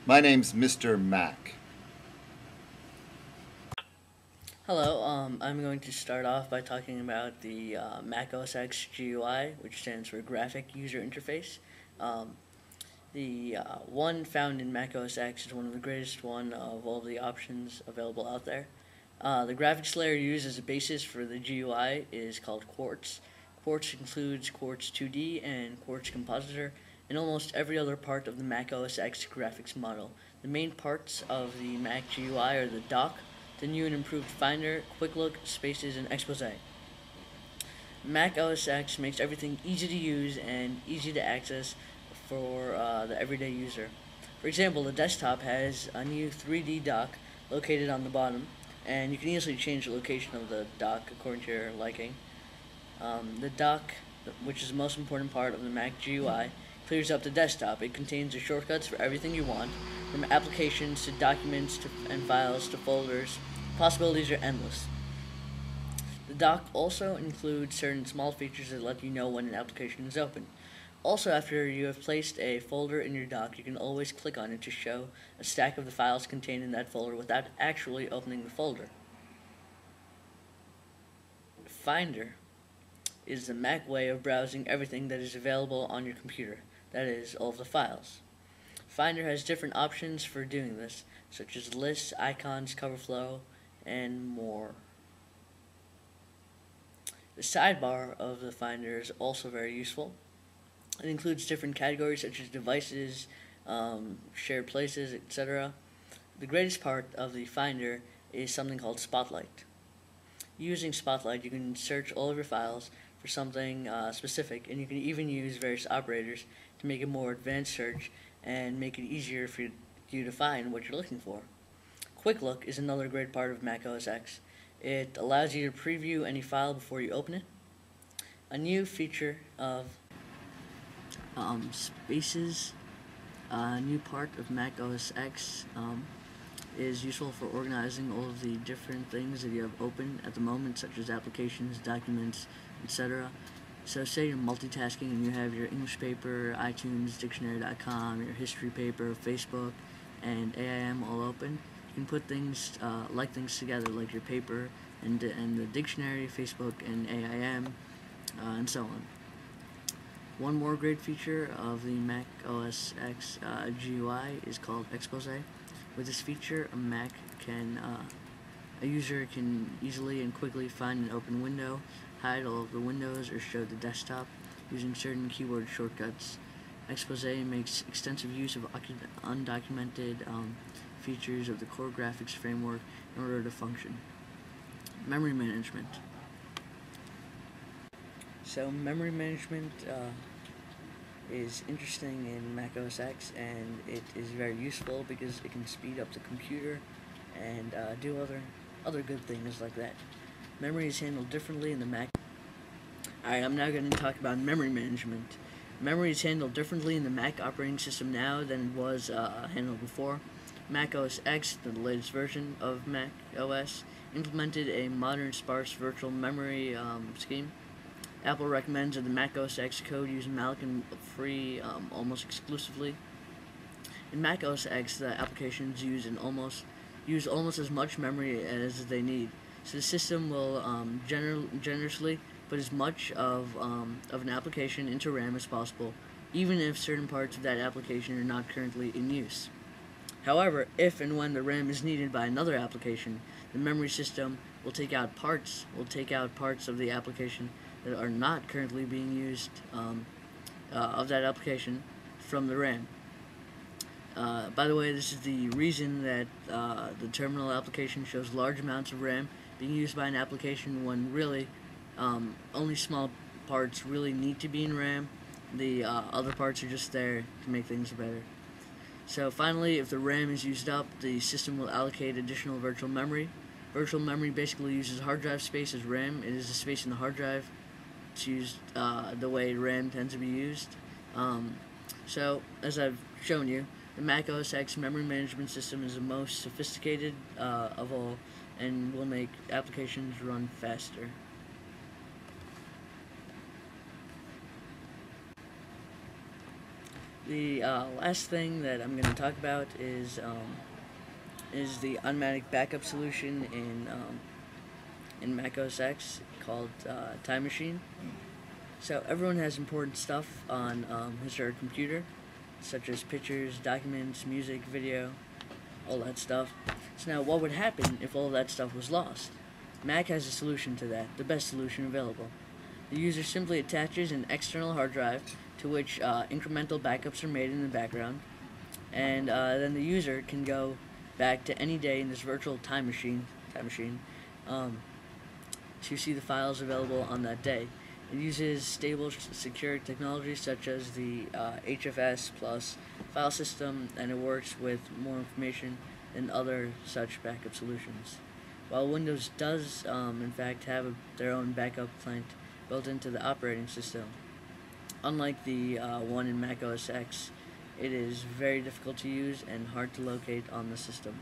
My name's Mr. Mac. Hello, I'm going to start off by talking about the Mac OS X GUI, which stands for Graphic User Interface. Um, the one found in Mac OS X is one of the greatest one of all the options available out there. The graphics layer used as a basis for the GUI is called Quartz. Quartz includes Quartz 2D and Quartz Compositor and almost every other part of the Mac OS X graphics model. The main parts of the Mac GUI are the dock, the new and improved Finder, Quick Look, Spaces, and Expose. Mac OS X makes everything easy to use and easy to access for the everyday user. For example, the desktop has a new 3D dock located on the bottom, and you can easily change the location of the dock according to your liking. The dock, which is the most important part of the Mac GUI, clears up the desktop. It contains the shortcuts for everything you want, from applications to documents and files to folders. Possibilities are endless. The dock also includes certain small features that let you know when an application is open. Also, after you have placed a folder in your dock, you can always click on it to show a stack of the files contained in that folder without actually opening the folder. Finder is the Mac way of browsing everything that is available on your computer, that is, all of the files. Finder has different options for doing this, such as lists, icons, cover flow, and more. The sidebar of the Finder is also very useful. It includes different categories such as devices, shared places, etc. The greatest part of the Finder is something called Spotlight. Using Spotlight, you can search all of your files for something specific, and you can even use various operators to make a more advanced search and make it easier for you to find what you're looking for. Quick Look is another great part of Mac OS X. It allows you to preview any file before you open it. A new feature of Spaces, a new part of Mac OS X, is useful for organizing all of the different things that you have open at the moment, such as applications, documents, etc. So say you're multitasking and you have your English paper, iTunes, dictionary.com, your history paper, Facebook, and AIM all open. You can put things, like things together, like your paper and the dictionary, Facebook, and AIM, and so on. One more great feature of the Mac OS X GUI is called Expose. With this feature, a user can easily and quickly find an open window, hide all of the windows, or show the desktop using certain keyboard shortcuts. Expose makes extensive use of undocumented features of the core graphics framework in order to function. Memory management. So memory management is interesting in Mac OS X, and it is very useful because it can speed up the computer and do other good things like that. Memory is handled differently in the Mac. Alright, I'm now going to talk about memory management. Memory is handled differently in the Mac operating system now than it was handled before. Mac OS X, the latest version of Mac OS, implemented a modern sparse virtual memory scheme. Apple recommends that the Mac OS X code use malloc and free almost exclusively. In Mac OS X, the applications use almost as much memory as they need, so the system will generously put as much of an application into RAM as possible, even if certain parts of that application are not currently in use. However, if and when the RAM is needed by another application, the memory system will take out parts of the application that are not currently being used of that application from the RAM. By the way, this is the reason that the terminal application shows large amounts of RAM being used by an application when really only small parts really need to be in RAM. The other parts are just there to make things better. So finally, if the RAM is used up, the system will allocate additional virtual memory. Virtual memory basically uses hard drive space as RAM. It is the space in the hard drive. It's used the way RAM tends to be used. So, as I've shown you, the Mac OS X memory management system is the most sophisticated of all and will make applications run faster. The last thing that I'm going to talk about is the automatic backup solution in Mac OS X called Time Machine. So everyone has important stuff on his or her computer, such as pictures, documents, music, video, all that stuff. So now, what would happen if all that stuff was lost? Mac has a solution to that, the best solution available. The user simply attaches an external hard drive to which incremental backups are made in the background, and then the user can go back to any day in this virtual time machine, to see the files available on that day. It uses stable, secure technology such as the HFS plus file system, and it works with more information than other such backup solutions. While Windows does, in fact, have their own backup client built into the operating system, unlike the one in Mac OS X, it is very difficult to use and hard to locate on the system.